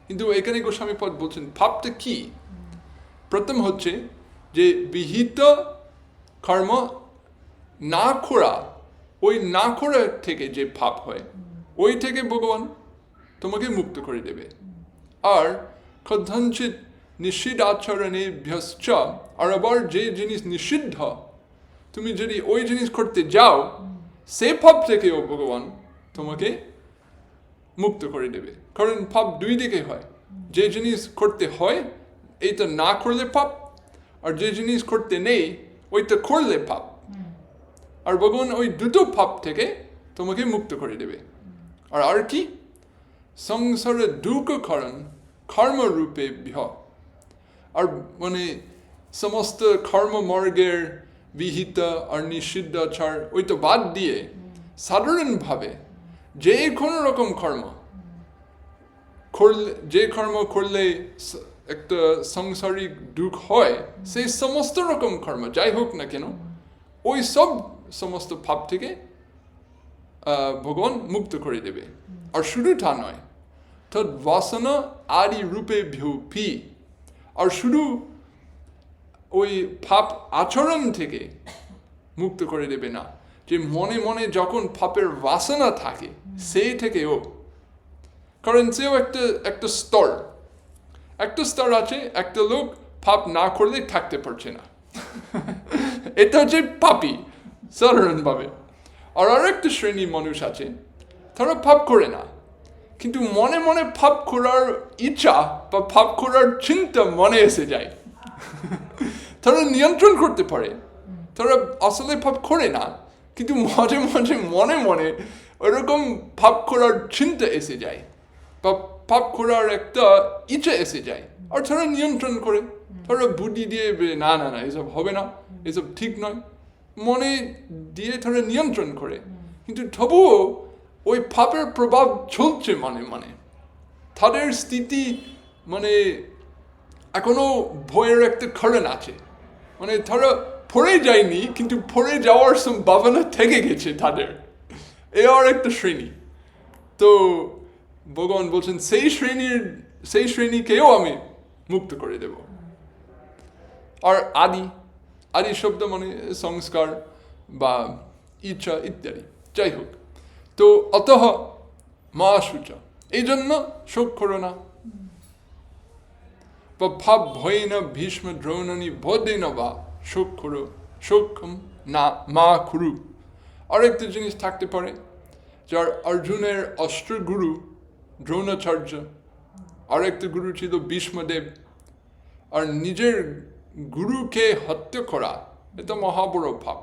কিন্তু এখানে গোস্বামী পদ বলছেন পাপটা কি? প্রথম হচ্ছে যে বিহিত কর্ম না করা, ওই না করা থেকে যে পাপ হয় ওই থেকে ভগবান তোমাকে মুক্ত করে দেবে। আর কথঞ্চিত নিষিদ্ধ আচরণে ভ্যস্ত, আর আবার যে জিনিস নিষিদ্ধ তুমি যদি ওই জিনিস করতে যাও সে পাপ থেকেও ভগবান তোমাকে মুক্ত করে দেবে। কারণ পাপ দুই দিকে হয়, যে জিনিস করতে হয় এইটা না করলে পাপ, আর যে জিনিস করতে নেই ওইটা করলে পাপ। আর ভগবান ওই দুটো পাপ থেকে তোমাকে মুক্ত করে দেবে। আর কি? সংসারে দুঃখ করণ কর্মরূপে ভ্য, আর মানে সমস্ত কর্মমার্গের বিহিত আর নিষিদ্ধ আচার ওইটা বাদ দিয়ে সাধারণভাবে যে কোনো রকম কর্ম করলে, যে কর্ম করলে একটা সাংসারিক দুঃখ হয়, সেই সমস্ত রকম কর্ম যাই হোক না কেন ওই সব সমস্ত পাপ থেকে ভগবান মুক্ত করে দেবে। আর শুধু তা নয়, তৎ বাসনা আদি রূপে ভ্যুপি, আর শুধু ওই পাপ আচরণ থেকে মুক্ত করে দেবে না, যে মনে মনে যখন পাপের বাসনা থাকে সেই থেকেও। কারণ সেও একটা স্তর আছে, একটা লোক পাপ না করলে থাকতে পারছে না এটা হচ্ছে পাপী সাধারণভাবে। আর একটা শ্রেণী মানুষ আছে, তারা পাপ করে না, কিন্তু মনে মনে পাপ করার ইচ্ছা বা পাপ করার চিন্তা মনে এসে যায় তারা নিয়ন্ত্রণ করতে পারে, তারা আসলে পাপ করে না, কিন্তু মাঝে মাঝে মনে মনে ওরকম পাপ করার চিন্তা এসে যায় বা পাপ করার একটা ইচ্ছা এসে যায়, আর তারা নিয়ন্ত্রণ করে, তারা বুদ্ধি দিয়ে না না না এসব হবে না, এসব ঠিক নয়, মনে দিয়ে তারা নিয়ন্ত্রণ করে, কিন্তু তবুও ওই পাপের প্রভাব চলছে মনে মনে। তাদের স্থিতি মানে এখনো ভয়ের একটা কারণ আছে, মানে তারা পড়ে যায়নি কিন্তু পড়ে যাওয়ার সম্ভাবনা থেকে গেছে তাদের, এ আর একটা শ্রেণী। তো ভগবান বলছেন সেই শ্রেণীকেও আমি মুক্ত করে দেব। আর আদি শব্দ মানে সংস্কার বা ইচ্ছা ইত্যাদি, যাই হোক। তো অতঃ মা শুচ, এই জন্য শোক করো না, বা ভাব ভয় না ভীষ্ম দ্রৌণনী বোধেন বা শোক করো, শোকম না মা কুরু। আরেকটা জিনিস থাকতে পারে, যার অর্জুনের অস্ত্রগুরু দ্রোণাচার্য, আরেকটা গুরু ছিল ভীষ্মদেব, আর নিজের গুরুকে হত্যা করা এটা মহাবড় পাপ।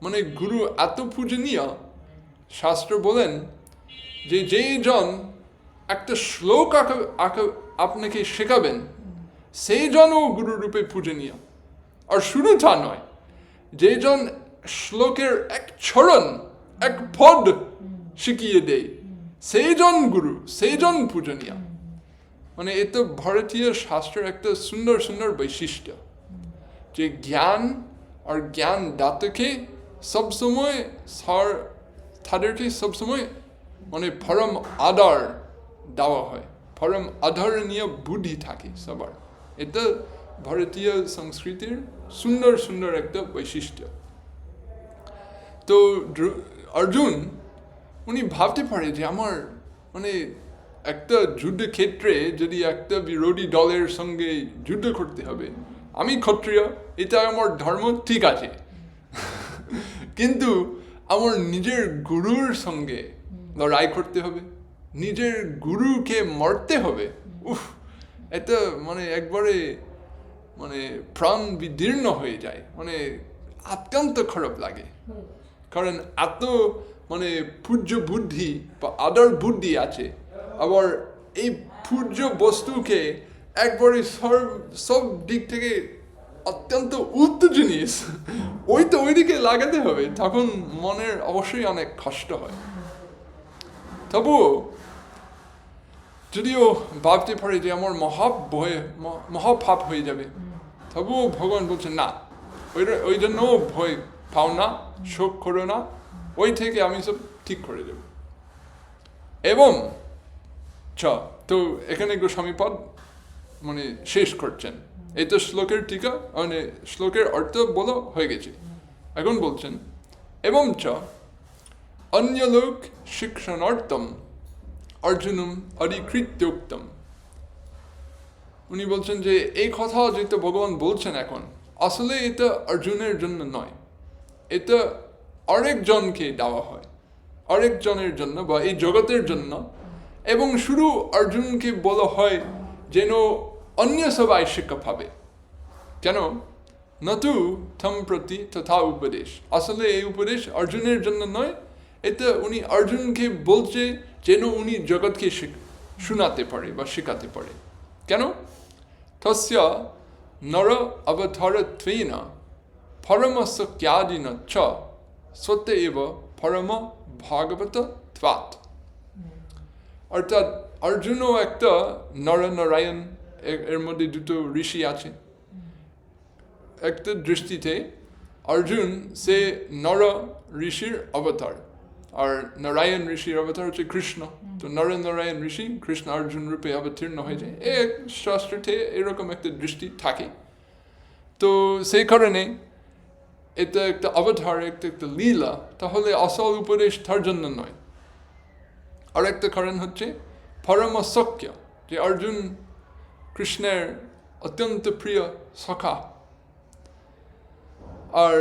মানে গুরু এত পূজনীয়, শাস্ত্র বলেন যে যেজন একটা শ্লোক আপনাকে শেখাবেন সেই জনও গুরু রূপে পূজনীয়। আর শুধু তা নয়, যেজন শ্লোকের এক চরণ এক পদ শিখিয়ে দেয় সেইজন গুরু, সেইজন পূজনীয়। মানে এ তো ভারতীয় শাস্ত্রের একটা সুন্দর সুন্দর বৈশিষ্ট্য, যে জ্ঞান আর জ্ঞান দাতাকে সবসময় তাদেরকে সবসময় মানে পরম আদর দেওয়া হয়, পরম আদরণীয় বুদ্ধি থাকে সবার। এটা ভারতীয় সংস্কৃতির সুন্দর সুন্দর একটা বৈশিষ্ট্য। তো অর্জুন উনি ভাবতে পারে যে আমার মানে একটা যুদ্ধক্ষেত্রে যদি একটা বিরোধী দলের সঙ্গে যুদ্ধ করতে হবে, আমি ক্ষত্রিয়, এটা আমার ধর্ম, ঠিক আছে, কিন্তু আমার নিজের গুরুর সঙ্গে লড়াই করতে হবে, নিজের গুরুকে মরতে হবে, উফ, এটা মানে একবারে মানে প্রাণ বিদীর্ণ হয়ে যায়, মানে অত্যন্ত খারাপ লাগে। কারণ এত মানে পূজ্য বুদ্ধি বা আদর বুদ্ধি আছে, আবার এই পূজ্য বস্তুকে একবারে সব দিক থেকে অত্যন্ত উল্টো জিনিস ওইদিকে লাগাতে হবে, তখন মনের অবশ্যই অনেক কষ্ট হয়। তবুও যদিও ভাবতে পারে যে আমার মহাপাপ হয়ে যাবে, তবুও ভগবান বলছেন না, ওই জন্য ভয় পাও না, শোক করো না, ওই থেকে আমি সব ঠিক করে দেব। এবং তো এখানে গোস্বামীপদ মানে শেষ করছেন, এই তো শ্লোকের টিকা মানে শ্লোকের অর্থ বলা হয়ে গেছে। এখন বলছেন এবং অন্যলোক শিক্ষণার্থম অর্জুনম অধিকৃত্যোক্তম। উনি বলছেন যে এই কথা যেটা ভগবান বলছেন এখন, আসলে এটা অর্জুনের জন্য নয়, এটা আরেকজনকে দেওয়া হয়, আরেকজনের জন্য বা এই জগতের জন্য। এবং শুধু অর্জুনকে বলা হয় যেন অন্য সবাই শিক্ষা পাবে। কেন? নতু থম প্রতি তথা উপদেশ, আসলে এই উপদেশ অর্জুনের জন্য নয়, এটা উনি অর্জুনকে বলছে যেন উনি জগৎকে শোনাতে পারে বা শেখাতে পারে। কেন? তস্য নর অবতারত্বেন পরমসখ্যাদিন চ সত্যএব পরম ভাগবতত্বাৎ। অর্থাৎ অর্জুনও একটা নরনারায়ণ, এর মধ্যে দুটো ঋষি আছে। একটা দৃষ্টিতে অর্জুন সে নর ঋষির অবতার, আর নারায়ণ ঋষির অবতার হচ্ছে কৃষ্ণ। তো নরনারায়ণ ঋষি কৃষ্ণ অর্জুন রূপে অবতীর্ণ হয়ে যায়, এক শাস্ত্রে এরকম একটা দৃষ্টি থাকে। তো সেই কারণে এটা একটা অবতার, একটা লীলা, তাহলে আসল উপদেশ তার জন্য নয়। আর একটা কারণ হচ্ছে পরম সখ্য, যে অর্জুন কৃষ্ণের অত্যন্ত প্রিয় সখা, আর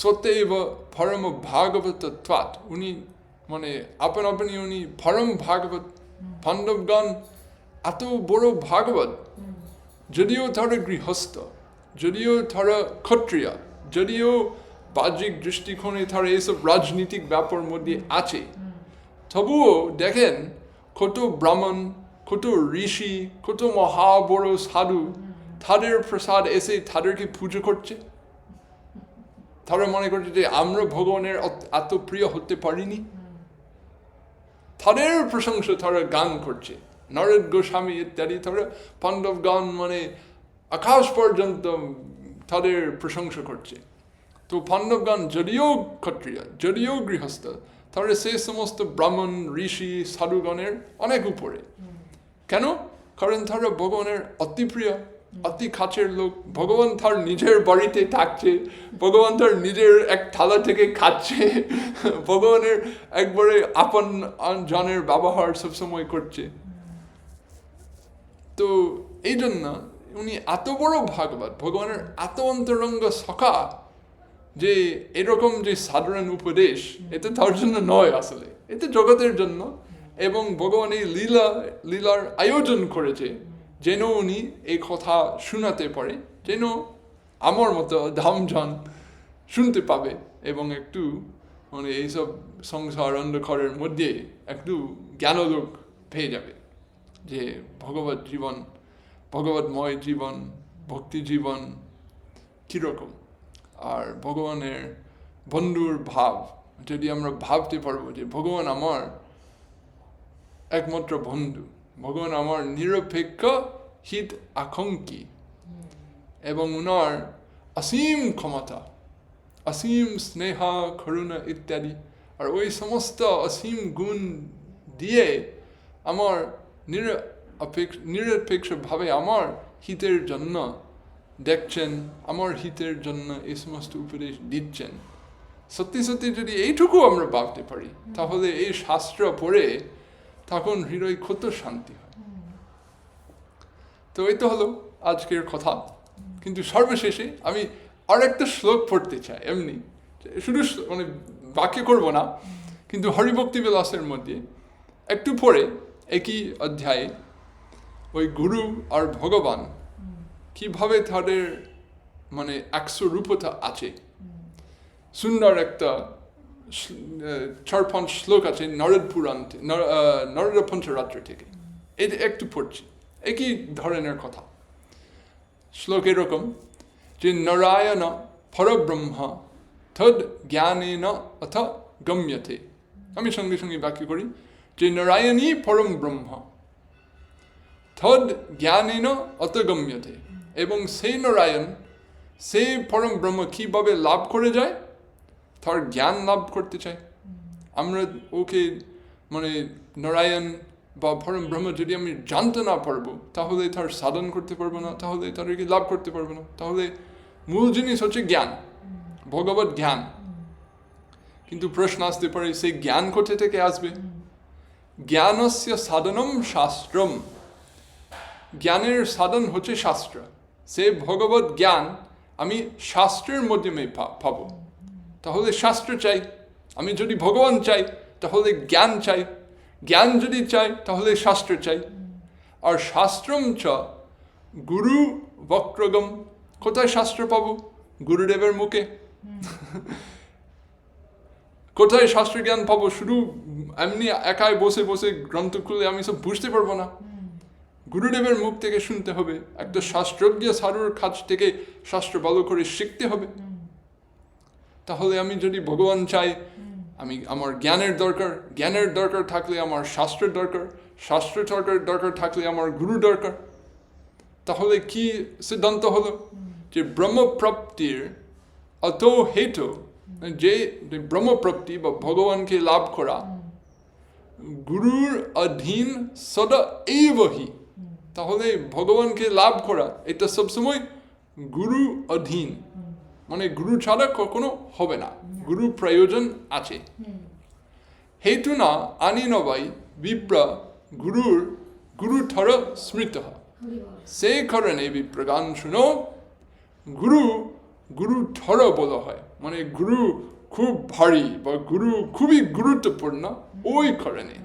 সত্যেব পরম ভাগবতত্বাৎ, উনি মানে আপনি উনি পরম ভাগবত। পাণ্ডবগণ এত বড় ভাগবত, যদিও তারা গৃহস্থ, যদিও তারা ক্ষত্রিয়, যদিও বাহ্যিক দৃষ্টিকোণে তারা এইসব রাজনীতিক ব্যাপার মধ্যে আছে, তবুও দেখেন কত ব্রাহ্মণ, কত ঋষি, কত মহাবড় সাধু তাদের প্রসাদ এসে তাদেরকে পুজো করছে। তারা মনে করছে যে আমরা ভগবানের এত প্রিয় হতে পারিনি, তাদের প্রশংসা তারা গান করছে। নারদ গোস্বামী ইত্যাদি তারা পাণ্ডবগণ মানে আকাশ পর্যন্ত তাদের প্রশংসা করছে। তো পাণ্ডবগণ যদিও ক্ষত্রিয়, যদিও গৃহস্থ, তাহলে সেই সমস্ত ব্রাহ্মণ ঋষি সাধুগণের অনেক উপরে। কেন? কারণ তারা ভগবানের অতি প্রিয়, অতি কাছের লোক। ভগবান তার নিজের বাড়িতে থাকছে, ভগবান তার নিজের এক থালা থেকে খাচ্ছে, ভগবানের একবারে আপন জনের ব্যবহার সবসময় করছে। তো এই জন্য উনি এত বড় ভাগবত, ভগবানের এত অন্তরঙ্গ সখা, যে এরকম যে সাধারণ উপদেশ এটা তার জন্য নয়, আসলে এটা জগতের জন্য। এবং ভগবান এই লীলার আয়োজন করেছে যেন উনি এই কথা শোনাতে পারে, যেন আমার মতো ধামজন শুনতে পাবে এবং একটু মানে এইসব সংসার অন্ধকারের মধ্যে একটু জ্ঞানোলোক পেয়ে যাবে যে ভগবত জীবন, ভগবতময় জীবন, ভক্তি জীবন কীরকম। আর ভগবানের বন্ধুর ভাব যদি আমরা ভাবতে পারবো যে ভগবান আমার একমাত্র বন্ধু, ভগবান আমার নিরপেক্ষ হিত আকাঙ্ক্ষী, এবং উনার অসীম ক্ষমতা, অসীম স্নেহ করুণা ইত্যাদি। আর ওই সমস্ত অসীম গুণ দিয়ে আমার নিরপেক্ষভাবে আমার হিতের জন্য দেখছেন, আমার হিতের জন্য এই সমস্ত উপদেশ দিচ্ছেন। সত্যি সত্যি যদি এইটুকু আমরা ভাবতে পারি, তাহলে এই শাস্ত্র পড়ে তখন হৃদয় কত শান্তি হয়। তো এই তো হলো আজকের কথা। কিন্তু সর্বশেষে আমি আর একটা শ্লোক পড়তে চাই, এমনি শুধু মানে বাক্য করব না, কিন্তু হরিভক্তি বিলাসের মধ্যে একটু পরে একই অধ্যায়ে ওই গুরু আর ভগবান কিভাবে তাদের মানে একস্বরূপতা আছে, সুন্দর একটা 4-5 শ্লোক আছে নরদ পুরাণ, নরদ পঞ্চরাত্র থেকে। এই একটু পড়ছি, একই ধরনের কথা। শ্লোক এরকম যে নারায়ণ পরব্রহ্ম তদ জ্ঞানেন অথ গম্যতে। আমি সঙ্গে সঙ্গে বাক্য করি যে নারায়ণই পরম ব্রহ্ম, তদ জ্ঞানেন অথ গম্যতে। এবং সেই নারায়ণ, সেই পরম ব্রহ্ম কিভাবে লাভ করে যায়, তার জ্ঞান লাভ করতে চায়। আমরা ওকে মানে নারায়ণ বা পরম ব্রহ্ম যদি আমি জানতে না পারবো, তাহলে তার সাধন করতে পারবো না, তাহলে তাদেরকে লাভ করতে পারবো না। তাহলে মূল জিনিস হচ্ছে জ্ঞান, ভগবত জ্ঞান। কিন্তু প্রশ্ন আসতে পারে, সেই জ্ঞান কোথা থেকে আসবে? জ্ঞানস্য সাধনম শাস্ত্রম। জ্ঞানের সাধন হচ্ছে শাস্ত্র। সেই ভগবত জ্ঞান আমি শাস্ত্রের মাধ্যমে পাবো। তাহলে শাস্ত্র চাই। আমি যদি ভগবান চাই তাহলে জ্ঞান চাই, জ্ঞান যদি চাই তাহলে শাস্ত্র চাই। আর শাস্ত্রম চ গুরু বক্রগম। কোথায় শাস্ত্র পাবো? গুরুদেবের মুখে। কোথায় শাস্ত্র জ্ঞান পাবো? শুধু এমনি একাই বসে বসে গ্রন্থ খুলে আমি সব বুঝতে পারবো না। গুরুদেবের মুখ থেকে শুনতে হবে, একটা শাস্ত্রজ্ঞ সাধুর কাছ থেকে শাস্ত্র ভালো করে শিখতে হবে। তাহলে আমি যদি ভগবান চাই, আমি আমার জ্ঞানের দরকার, জ্ঞানের দরকার থাকলে আমার শাস্ত্রের দরকার, শাস্ত্রের দরকার থাকলে আমার গুরু দরকার। তাহলে কি সিদ্ধান্ত হলো? যে ব্রহ্মপ্রাপ্তির অত হেতু, যে ব্রহ্মপ্রাপ্তি বা ভগবানকে লাভ করা, গুরুর অধীন সদা এইবহি। তাহলে ভগবানকে লাভ করা এটা সবসময় গুরু অধীন, মানে গুরু ছাড়া কখনো হবে না, গুরু প্রয়োজন আছে। হেতু না আনিনবাই বিপ্রা গুরুর গুরুথর স্মৃত। সেই কারণে বিপ্রগান শুনো, গুরু গুরুথর বলা হয়, মানে গুরু খুব ভারী বা গুরু খুবই গুরুত্বপূর্ণ, ওই কারণে।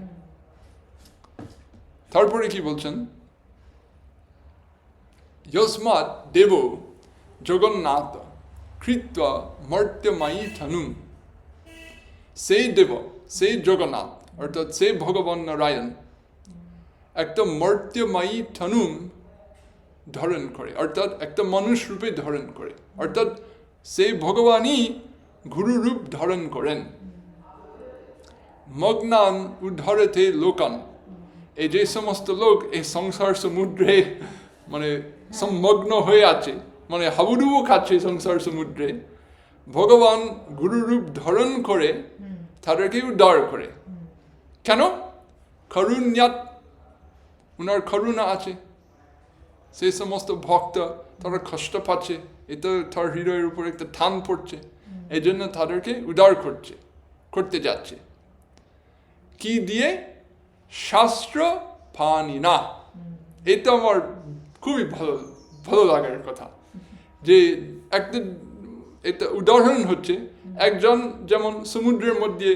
তারপরে কি বলছেন? যস্মাৎ দেব জগন্নাথ কৃত্বা মর্ত্যময়ী ধনুম। সেই দেব, সেই জগন্নাথ অর্থাৎ সেই ভগবান নারায়ণ একটা মর্ত্যময়ী ধনুম ধারণ করে, অর্থাৎ একটা মানুষ রূপে ধারণ করে, অর্থাৎ সেই ভগবানই গুরু রূপ ধারণ করেন। মগ্নান উদ্ধরতে লোকান। এই যে সমস্ত লোক এই সংসার সমুদ্রে মানে সম্মগ্ন হয়ে আছে, মানে হাবুডুবু খাচ্ছে সংসার সমুদ্রে, ভগবান গুরুরূপ ধারণ করে তাদেরকে উদ্ধার করে। কেন? করুণ্যাত, ওনার করুণা আছে। সেই সমস্ত ভক্ত তারা কষ্ট পাচ্ছে, এটা তার হৃদয়ের উপর একটা টান পড়ছে, এই জন্য তাদেরকে উদ্ধার করতে যাচ্ছে। কি দিয়ে? শাস্ত্র পানি না। এটা আমার খুবই ভালো লাগার কথা, যে একটা এটা উদাহরণ হচ্ছে, একজন যেমন সমুদ্রের মধ্যে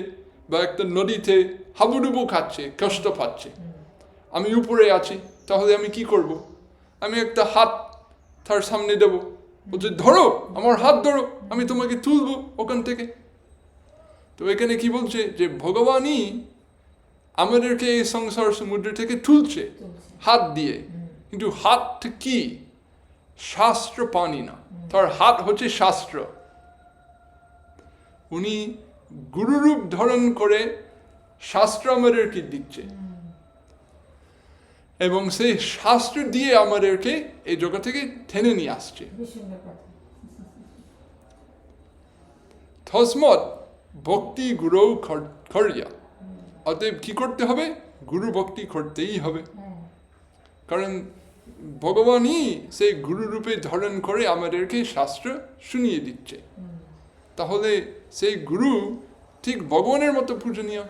বা একটা নদীতে হাবুডুবু খাচ্ছে, কষ্ট পাচ্ছে। আমি উপরে আছি, তাহলে আমি কি করব? আমি একটা হাত তার সামনে দেব, বলছে ধরো, আমার হাত ধরো, আমি তোমাকে তুলবো ওখান থেকে। তো এখানে কি বলছে? যে ভগবানই আমাদেরকে এই সংসার সমুদ্র থেকে তুলছে হাত দিয়ে। কিন্তু হাত কি? শাস্ত্র পানি না, তার হাত হচ্ছে শাস্ত্র। উনি গুরুরূপ ধারণ করে শাস্ত্র আমাদেরকে দিচ্ছে, এবং সেই শাস্ত্র দিয়ে আমাদেরকে এই জগৎ থেকে টেনে নিয়ে আসছে। তসমৎ ভক্তি গুরু করিয়া, অতএব কি করতে হবে? গুরু ভক্তি করতেই হবে। কারণ ভগবানই সেই গুরু রূপে ধারণ করে আমাদেরকে শাস্ত্র শুনিয়ে দিচ্ছে। তাহলে সেই গুরু ঠিক ভগবানের মতো পূজনীয়।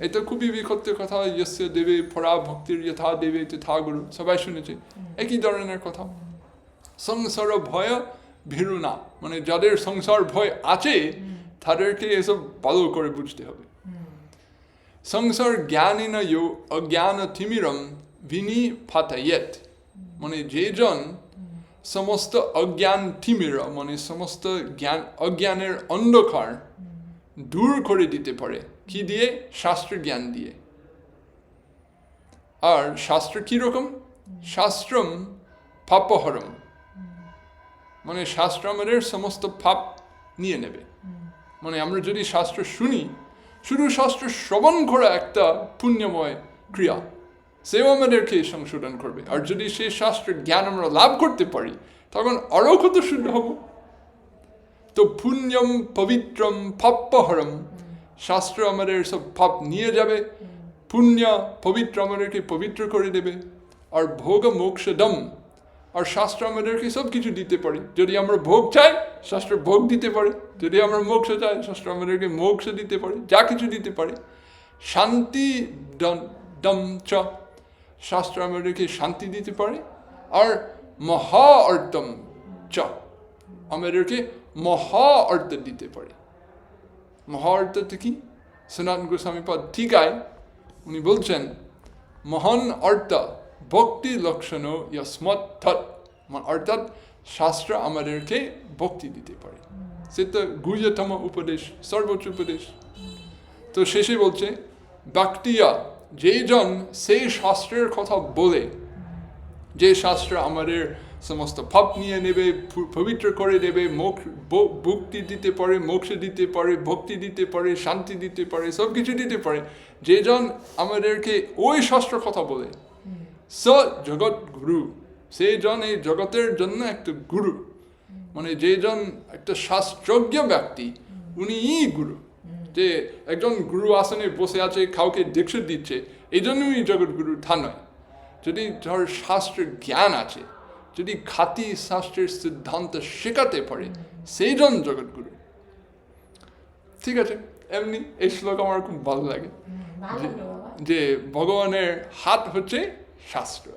এটা খুবই বিখ্যাত কথা, ইয়স্য দেবে পরা ভক্তির যথা দেবে তথা গুরু, সবাই শুনেছে একই ধরনের কথা। সংসার ভয় ভীরু না, মানে যাদের সংসার ভয় আছে তাদেরকে এসব ভালো করে বুঝতে হবে। সংসার জ্ঞানিন অজ্ঞান তিমিরম বিনি ফাতায়েত, মানে যেজন সমস্ত অজ্ঞান তিমির, মানে সমস্ত জ্ঞান অজ্ঞানের অন্ধকার দূর করে দিতে পারে। কি দিয়ে? শাস্ত্র জ্ঞান দিয়ে। আর শাস্ত্র কিরকম? শাস্ত্রম পাপহরম, মানে শাস্ত্র আমাদের সমস্ত পাপ নিয়ে নেবে। মানে আমরা যদি শাস্ত্র শুনি, শুধু শাস্ত্র শ্রবণ করা একটা পুণ্যময় ক্রিয়া, সেও আমাদেরকে সংশোধন করবে। আর যদি সেই শাস্ত্রের জ্ঞান আমরা লাভ করতে পারি, তখন আরও কত শুদ্ধ হব। তো পুণ্যম পবিত্রম পাপহরম, শাস্ত্র আমাদের সব পাপ নিয়ে যাবে, পুণ্য পবিত্র আমাদেরকে পবিত্র করে দেবে। আর ভোগ মোক্ষদম, আর শাস্ত্র আমাদেরকে সব কিছু দিতে পারে। যদি আমরা ভোগ চাই, শাস্ত্র ভোগ দিতে পারে। যদি আমরা মোক্ষ চাই, শাস্ত্র আমাদেরকে মোক্ষ দিতে পারে, যা কিছু দিতে পারে। শান্তি দম চ, শাস্ত্র আমাদেরকে শান্তি দিতে পারে। আর মহা অর্থম চ, আমাদেরকে মহা অর্থ দিতে পারে। মহা অর্থটা কি? সনাতন গোস্বামী পদ টিকায় উনি বলছেন, মহান অর্থ ভক্তি লক্ষণ যস্মৎ তৎ, অর্থাৎ শাস্ত্র আমাদেরকে ভক্তি দিতে পারে। সেটা গুহ্যতম উপদেশ, সর্বোচ্চ উপদেশ। তো শেষে বলছে, ভক্তিয়া, যেজন সেই শাস্ত্রের কথা বলে, যে শাস্ত্র আমাদের সমস্ত পাপ নিয়ে নেবে, পবিত্র করে দেবে, মুক্তি দিতে পারে, মোক্ষ দিতে পারে, ভক্তি দিতে পারে, শান্তি দিতে পারে, সব কিছু দিতে পারে, যেজন আমাদেরকে ওই শাস্ত্র কথা বলে, স জগৎ গুরু, সেইজন এই জগতের জন্য একটা গুরু। মানে যেজন একটা শাস্ত্রজ্ঞ ব্যক্তি, উনিই গুরু। যে একজন গুরু আসনে বসে আছে, কাউকে দীক্ষা দিচ্ছে, এই জন্যই জগৎ গুরু, তা নয়। যদি ধর শাস্ত্রের জ্ঞান আছে, যদি খাঁটি শাস্ত্রের সিদ্ধান্ত শেখাতে পারে, সেইজন জগৎগুরু। ঠিক আছে, এমনি এই শ্লোক আমার খুব ভালো লাগে, যে ভগবানের হাত হচ্ছে শাস্ত্র,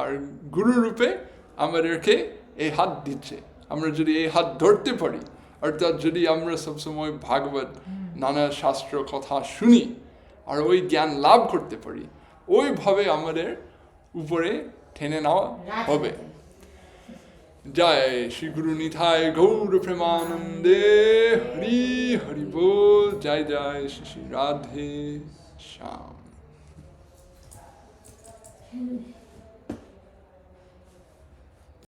আর গুরু রূপে আমাদেরকে এই হাত দিচ্ছে। আমরা যদি এই হাত ধরতে পারি, অর্থাৎ যদি আমরা সবসময় ভাগবত নানা শাস্ত্র কথা শুনি আর ওই জ্ঞান লাভ করতে পারি, ওইভাবে আমাদের উপরে টেনে নেওয়া হবে। জয় শ্রী গুরু নিতাই গৌর প্রেমানন্দে, হরি হরি বল, জয় জয় শ্রী রাধে শ্যাম।